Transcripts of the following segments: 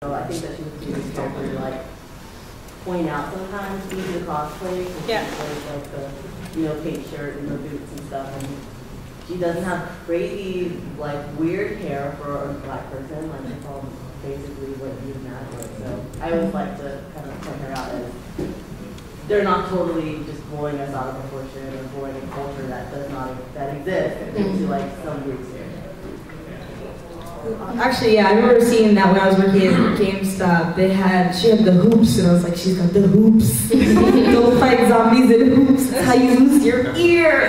So I think that she was doing character to like point out sometimes easy to cosplay. Yeah. She wears like the cape shirt and the boots and stuff, and she doesn't have crazy like weird hair for a black person. Like it's all basically what you'd imagine. So I always like to kind of point her out as they're not totally just blowing us out of proportion or blowing a culture that exists into like some weird stereotype. Actually, yeah, I remember seeing that when I was working at GameStop. She had the hoops, and I was like, she's got the hoops. Don't fight zombies in hoops. That's how you lose your ear.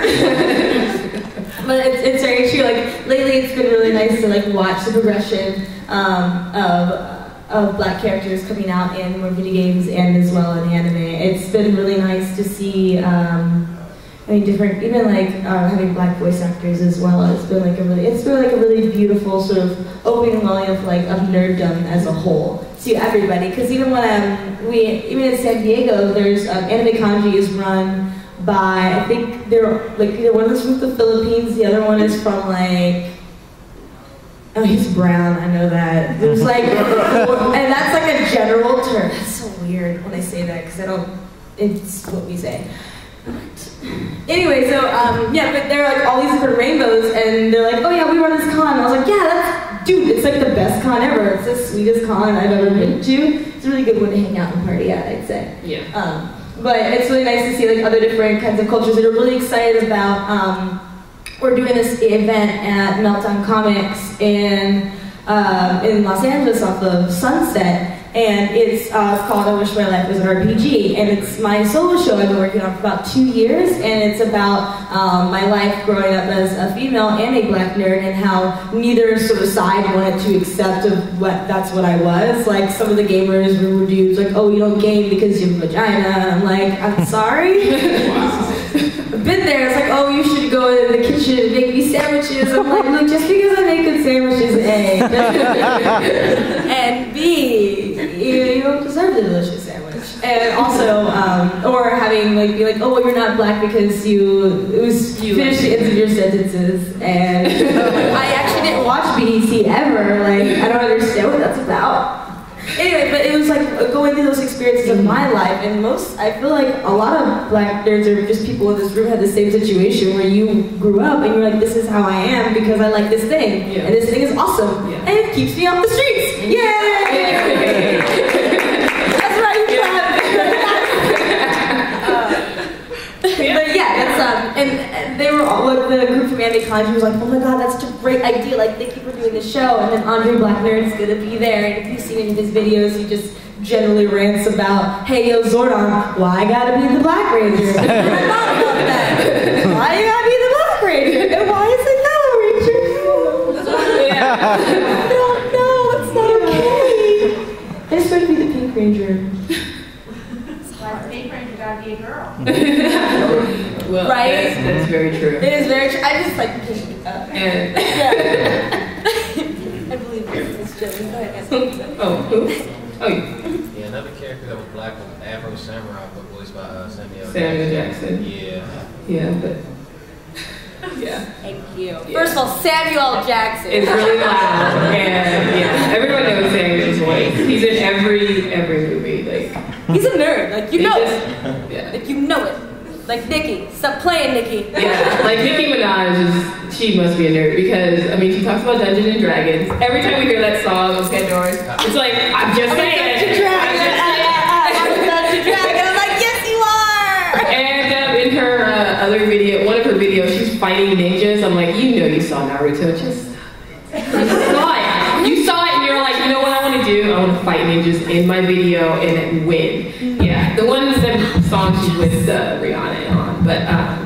But it's very true. Like lately, it's been really nice to like watch the progression of black characters coming out in more video games and as well in anime. It's been really nice to see. Different, even like having black voice actors as well. It's been like a really beautiful sort of opening volume of nerddom as a whole to everybody. Because even when even in San Diego, there's Anime Kanji is run by, I think they're like either one is from the Philippines, the other one is from like, oh, he's brown, I know that. There's like, and that's like a general term. That's so weird when I say that because it's what we say. Anyway, so yeah, but there are like all these different rainbows, and they're like, oh yeah, we run this con. And I was like, yeah, dude, it's like the best con ever. It's the sweetest con I've ever been to. It's a really good one to hang out and party at, I'd say. Yeah. But it's really nice to see like other different kinds of cultures that are really excited about. We're doing this event at Meltdown Comics in Los Angeles off of Sunset. And it's called I Wish My Life Was an RPG, and it's my solo show I've been working on for about 2 years, and it's about my life growing up as a female and a black nerd, and how neither sort of side wanted to accept that's what I was. Like some of the gamers were dudes like, oh, you don't game because you have a vagina, and I'm like, I'm sorry. I've been there. It's like, oh, you should go in the kitchen and make me sandwiches. I'm like, look, just because I make good sandwiches, A, and B, you don't deserve the delicious sandwich. And also, or having be like, oh, well, you're not black because you finished the ends of your sentences. And I actually didn't watch BET ever. Like, I don't understand what that's about. Anyway, but it was like going through those experiences of my life, and I feel like a lot of black nerds or just people in this room had the same situation where you grew up and you're like, this is how I am because I like this thing, and this thing is awesome, and it keeps me off the streets. Yay! That's right. But yeah, that's and they were all like the group from Anime Kanji was like, oh my god, that's such a great idea. Like, thank you for doing the show. And then Andre Black Nerd's gonna be there. And if you've seen any of his videos, he just generally rants about, hey yo Zordon, why I gotta be the Black Ranger? And I thought about that. Why you gotta be the Black Ranger? And why is it Yellow Ranger? No, it's not okay. I just want to be the Pink Ranger. Pink Ranger gotta be a girl. Well, right? That's very true. It is very true. I just like pink. And I believe this is Jillian. Go ahead. Oh, who? Oh, yeah, another character that was black was Afro Samurai, but voiced by Samuel Jackson. Yeah. Yeah, but yeah. Thank you. Yeah. First of all, Samuel Jackson. It's really loud, and yeah, everyone knows Samuel's voice. He's in every movie. Like, he's a nerd. Like you know it. Yeah. Like you know it. Like Nicki. Stop playing, Nicki. Yeah. Like Nicki Minaj she must be a nerd because I mean she talks about Dungeons and Dragons. Every time we hear that song of Pandora's, it's like I'm just saying. I'm like, yes you are. And in her other video, one of her videos, she's fighting ninjas. I'm like, you saw Naruto, just you saw it, and you're like, you know what I want to do? I want to fight ninjas in my video and win. Yeah, the song she's with Rihanna on, but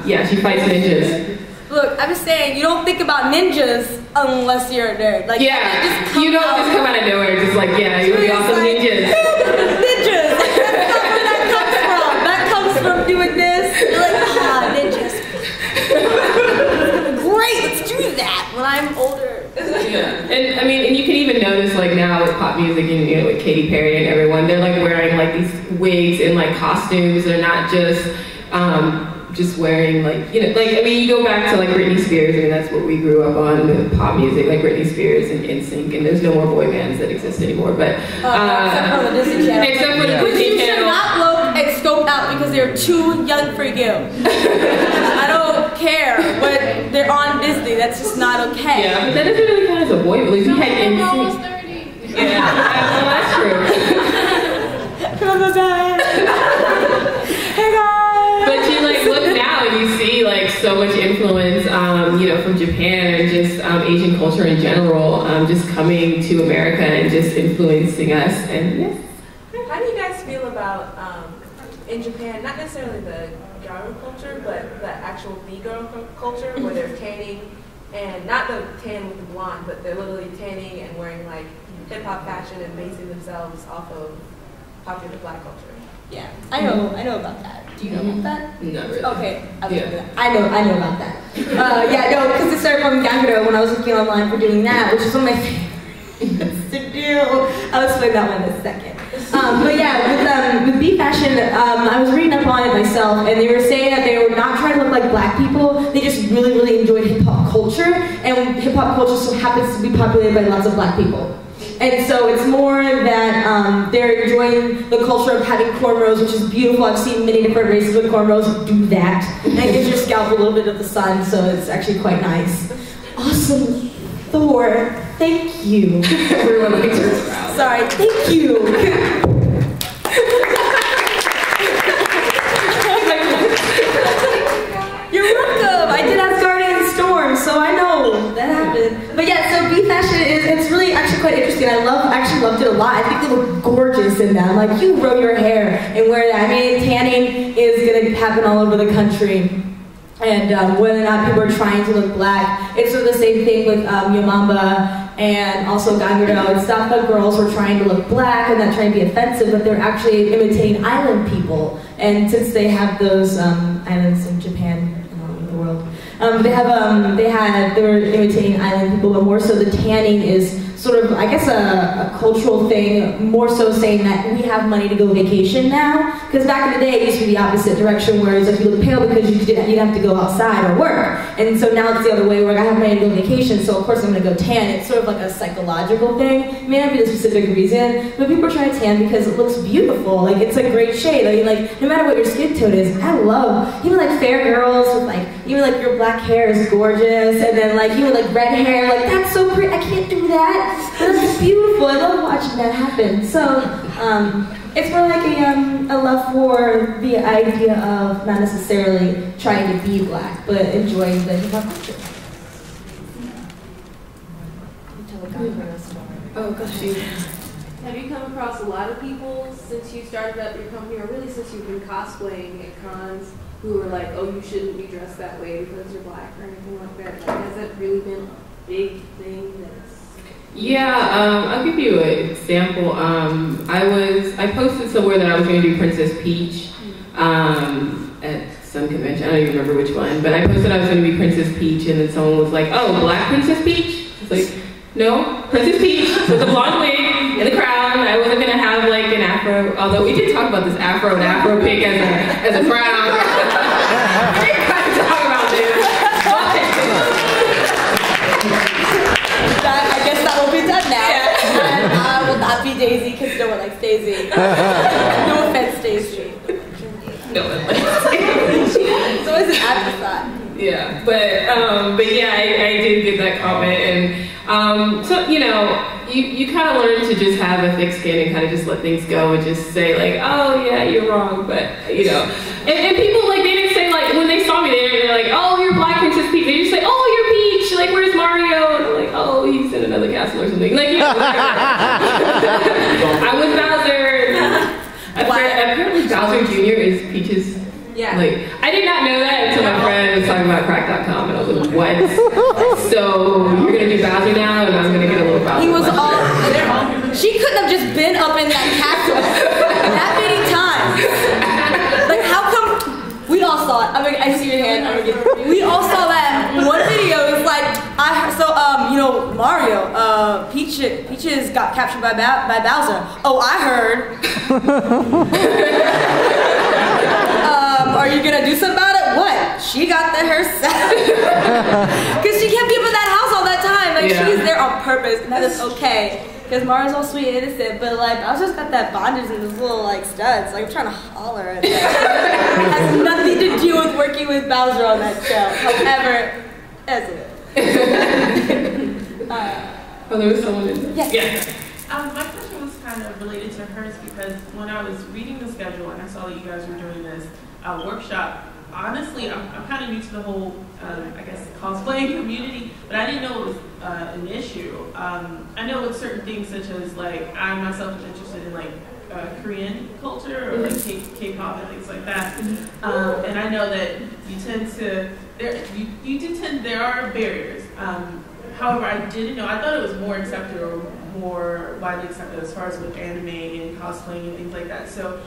yeah, she fights ninjas. Look, I'm just saying, you don't think about ninjas unless you're a nerd. Like, yeah, you don't just come out of nowhere, just like, yeah, you would be awesome ninjas. Ninjas, like, that's not where that comes from. That comes from doing this. You're like, ninjas. Great, let's do that when I'm older. Yeah, and I mean, and you can even notice like now with pop music and with Katy Perry and everyone, they're like wearing like these wigs and like costumes. They're not just just wearing like, you know, like, I mean, you go back to like Britney Spears, I mean, that's what we grew up on, with pop music, like Britney Spears and NSYNC, and there's no more boy bands that exist anymore, but except for the Disney Channel. Except for the Which Disney you should Channel. not look and scope out because they're too young for you. I don't care, but they're on Disney. That's just not okay. Yeah, but that doesn't really count as a boy, but like, we had Almost NSYNC. 30. Yeah, well, that's true. From the back. Hey guys. But you like look now and you see like so much influence, you know, from Japan and just Asian culture in general, just coming to America and just influencing us. And yes. How do you guys feel about in Japan, not necessarily the gyro culture, but the actual B-girl culture where they're tanning, and not the tan with the blonde, but they're literally tanning and wearing like hip-hop fashion and basing themselves off of popular black culture? Yeah, I know about that. Do you know about that? Not really. Okay, I know about that. Yeah, no, because it started from Ganguro when I was looking online for doing that, which is one of my favorites to do. I'll explain that one in a second. But yeah, with B fashion, I was reading up on it myself, and they were saying that they were not trying to look like black people. They just really, really enjoyed hip hop culture, and hip hop culture so happens to be populated by lots of black people. And so it's more that they're enjoying the culture of having cornrows, which is beautiful. I've seen many different races with cornrows do that. And it gives your scalp a little bit of the sun, so it's actually quite nice. Awesome. Thor, thank you. Everyone likes her crowd. Sorry, thank you. You're welcome. I did Asgardian Storm, so I know that happened. But yeah, so B fashion it's really actually quite interesting. I actually loved it a lot. I think they look gorgeous in them. Like you row your hair and wear that. I mean, tanning is gonna happen all over the country. And whether or not people are trying to look black, it's sort of the same thing with Yomamba and also Ganguro and stuff. But girls were trying to look black and not trying to be offensive, but they're actually imitating island people. And since they have those islands in Japan and all over the world, they were imitating island people, but more so the tanning is sort of, I guess, a cultural thing, more so saying that we have money to go vacation now. Because back in the day, it used to be the opposite direction, whereas if you look pale because you'd have to go outside or work. And so now it's the other way, where I have money to go vacation, so of course I'm going to go tan. It's sort of like a psychological thing. It may not be the specific reason, but people are trying to tan because it looks beautiful. Like, it's a great shade. I mean, like, no matter what your skin tone is, I love, even like fair girls with like, even like your black hair is gorgeous, and then like, even like red hair, like that's so pretty, I can't do that. But it's beautiful. I love watching that happen. So it's more like a love for the idea of not necessarily trying to be black, but enjoying the hip hop culture. Oh, gosh. Have you come across a lot of people since you started up your company, or really since you've been cosplaying at cons, who are like, oh, you shouldn't be dressed that way because you're black or anything like that? Like, has that really been a big thing that's... Yeah, I'll give you an example. I posted somewhere that I was going to do Princess Peach at some convention. I don't even remember which one, but I posted I was going to be Princess Peach, and then someone was like, "Oh, Black Princess Peach?" I was like, "No, Princess Peach with a blonde wig and a crown." I wasn't going to have like an afro, although we did talk about this afro and afro pick as a crown. We did kind of talk about this. I guess that will be done now. And I will not be Daisy because no one likes Daisy. No offense, Daisy. No one likes it. It's always an afterthought. Yeah, but yeah, I did get that comment, and so you know, you kind of learn to just have a thick skin and kind of just let things go and just say like, oh yeah, you're wrong, but you know, and people like they didn't say like when they saw me they're like, oh, you're Black Princess Peach. They just say, oh, you're Peach. Like, where's Mario? And I'm like, oh, he's in another castle or something. Like, yeah, I was Bowser. Apparently Bowser Jr. is Peach's. Yeah. Like, I did not know that until my friend was talking about crack.com, and I was like, what? So, you're gonna do Bowser now, and I'm gonna get a little Bowser. He was all... She couldn't have just been up in that castle that many times. Like, how come... We all saw it. I see your hand. We all saw that one video. It's like, you know, Mario, Peaches got captured by Bowser. Oh, I heard. Are you gonna do something about it? what? She got there herself. Because she can't be up in that house all that time. Like, she's there on purpose, and that is okay. Because Mara's all sweet and innocent, but like, I just got that bondage and those little like studs. Like, I'm trying to holler at that. It has nothing to do with working with Bowser on that show. However, as it is. Oh, there was someone in there. Yes. My question was kind of related to hers because when I was reading the schedule and I saw that you guys were doing this workshop, honestly, I'm kind of new to the whole, I guess, cosplaying community, but I didn't know it was an issue. I know with certain things such as, like, I myself am interested in, like, Korean culture or, like, K-pop and things like that. And I know that you tend to, there are barriers. However, I didn't know, I thought it was more accepted or more widely accepted as far as with anime and cosplaying and things like that. So,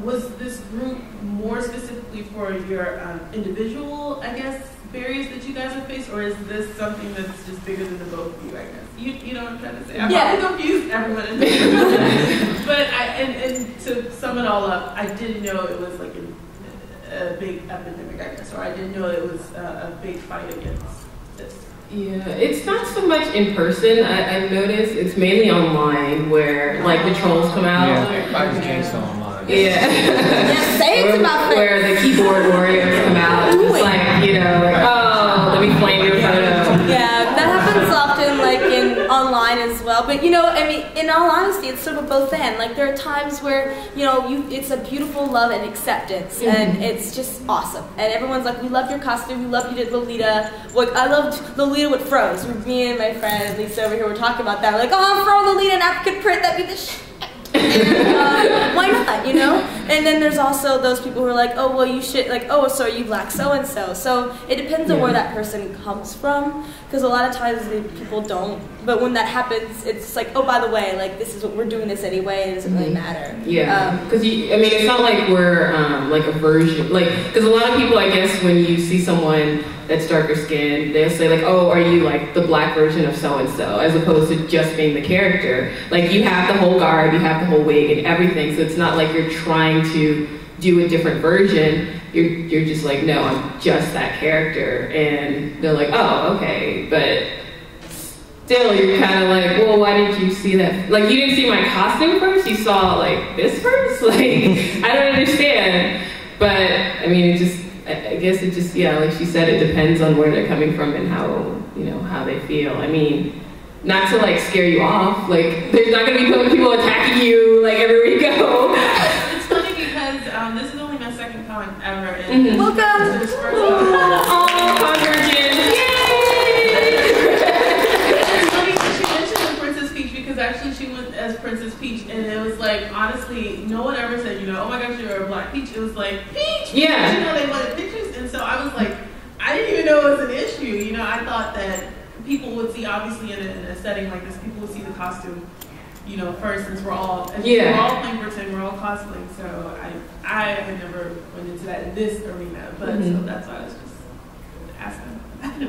was this group more specifically for your individual, I guess, barriers that you guys have faced, or is this something that's just bigger than the both of you, I guess? You know what I'm trying to say? I'm probably confused everyone in this. But and to sum it all up, I didn't know it was like a big epidemic, I guess, or I didn't know it was a big fight against this. Yeah, it's not so much in person. I've noticed it's mainly online where like the trolls come out. Yeah, everybody's gangsta online. Yeah. Say it to my face. Where the keyboard warriors come out, just like, you know, like, oh, let me flame your photo. Yeah, that happens often, like in online as well. But you know, I mean, in all honesty, it's sort of both end. Like there are times where it's a beautiful love and acceptance, and it's just awesome. And everyone's like, we love your costume, we love you did Lolita. Like I loved Lolita with froze. Me and my friend Lisa over here were talking about that. Like, oh, fro Lolita in African print, that'd be the shit. Why not, you know? And then there's also those people who are like, oh, well, you should, like, oh, so are you black so-and-so? So it depends on where that person comes from, because a lot of times people don't. But when that happens, it's like, oh, by the way, like, this is what we're doing this anyway, it doesn't really matter. Yeah, because, I mean, it's not like we're, like, a version, like, because a lot of people, I guess, when you see someone that's darker skinned, they'll say like, oh, are you like the black version of so-and-so, as opposed to just being the character. Like you have the whole garb, you have the whole wig and everything, so it's not like you're trying to do a different version. You're just like, no, I'm just that character. And they're like, oh, okay, but still you're kind of like, well, why didn't you see that? Like you didn't see my costume first, you saw like this first? Like, I don't understand. But I mean, I guess it just, yeah, like she said, it depends on where they're coming from and how, how they feel. I mean, not to like scare you off, like there's not gonna be people attacking you like everywhere you go. It's funny because this is only my second con ever. And welcome! This first one. Oh, convergence! Yay! It's funny that she mentioned the Princess Peach because actually she went as Princess Peach and it was like, honestly, no one ever said, oh my gosh, you're a black Peach. It was like, Peach! Yeah. They wanted pictures, and so I was like, I didn't even know it was an issue. I thought that people would see, obviously in a setting like this, people would see the costume, first, since we're all playing pretend, we're all cosplaying. So I had never went into that in this arena, but so that's why I was just asking.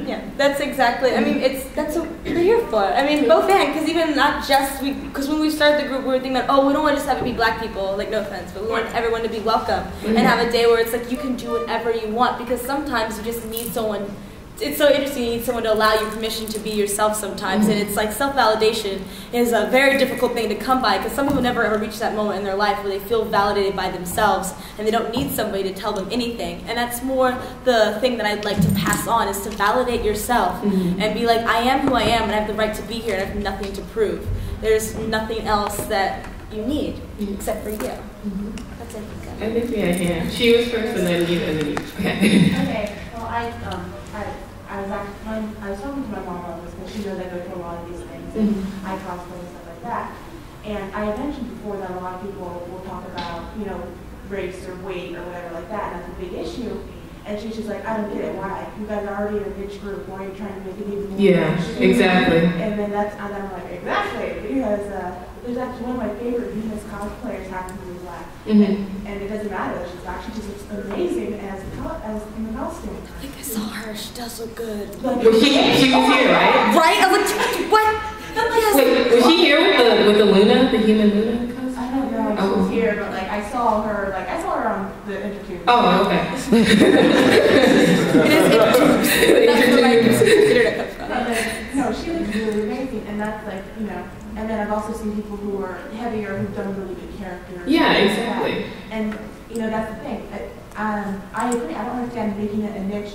Yeah, that's exactly. I mean, that's what we're here for. I mean, both and, because even not just because when we started the group, we were thinking that, oh, we don't want to just have it be black people, like no offense, but we want everyone to be welcome and have a day where it's like you can do whatever you want, because sometimes you just need someone. It's so interesting, you need someone to allow you permission to be yourself sometimes, and it's like self-validation is a very difficult thing to come by, because some people never ever reach that moment in their life where they feel validated by themselves and they don't need somebody to tell them anything. And that's more the thing that I'd like to pass on, is to validate yourself and be like, I am who I am and I have the right to be here and I have nothing to prove. There's nothing else that you need except for you. That's it. I think we had him. She was first and then you and then you. Okay. Okay, well I was talking to my mom about this because she knows I go through a lot of these things and I cosplay and stuff like that. And I had mentioned before that a lot of people will talk about, race or weight or whatever like that, and that's a big issue. And she's just like, I don't get it, why? You guys are already in a niche group, why are you trying to make it even more niche? Exactly. And then and I'm like, exactly, because there's actually one of my favorite Venus cosplayers happens to be black. And it doesn't matter, she's actually just looks amazing as in the costume. I think I saw her, she does look good. Well, she was here, right? Right? I was like, what? Wait, was she here with the Luna, the human Luna costume? I don't know, she was here. here, but like I saw her on the intertube. Oh, okay. It is intertubes. That's where my internet comes from. And then, no, she looks really amazing, and that's like, you know, and then I've also seen people who are heavier who've done really good characters. Yeah, and exactly. And, you know, that's the thing. I agree. I don't understand making it a niche